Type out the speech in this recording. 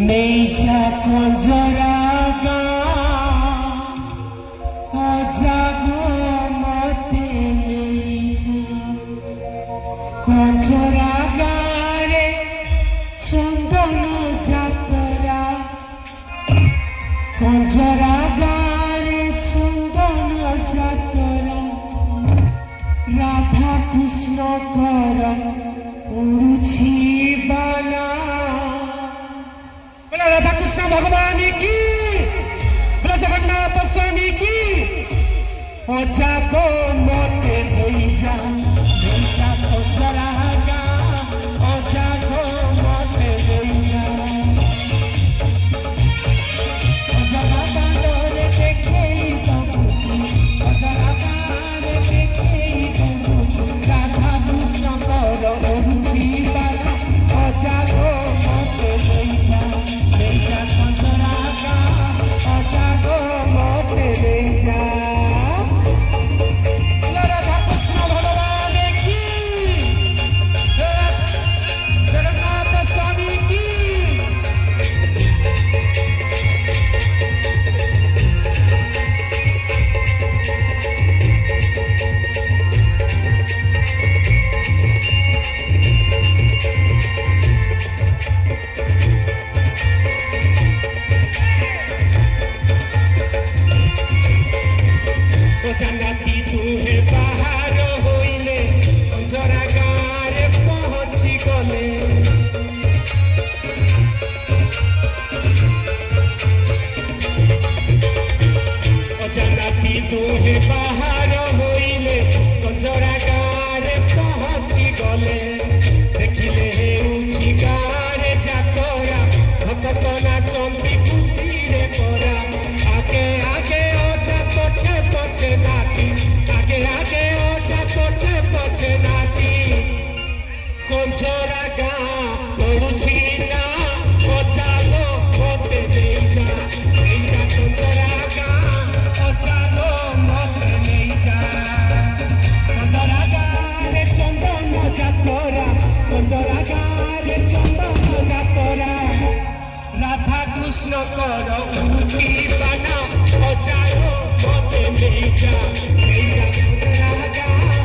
neija konjara ga ajago mate neija konjara ga re chandana jatara konjara ga re chandana jatara Radha Krishna कर उड़ुछि बाना बोला राधा कृष्ण भगवान की बोला जगन्नाथ स्वामी की अजा को मते देजा खोजरा गा अजा को मते देजा अजा बांदोरे देखे अजा बांदोरे देखे राधा कृष्ण कर उड़ुछि बाना अजा को मते देजा खोजरा गा अजा को मते देजा जगती तुहे बाहर होइले कंजरा गारे पहुंची गले जगती तुहे बाहर होइले कंजरा गारे पहुंची गले देखिले हेउछि गारे जातरा भक्त नाचंती खुशी रे परा आगे आगे ओजा पछे पछे नाती आगे आगे ओजा पछे पछे नाती कंजरा गा पड़ुछि ना ओजा लो मते देजा कंजरा गा ओजा लो मते देजा कंजरा गा रे चंदन जातरा कंजरा गा रे चंदन जातरा राधा कृष्ण कर उड़ुछि बाना अजा लो मते देजा कंजरा गा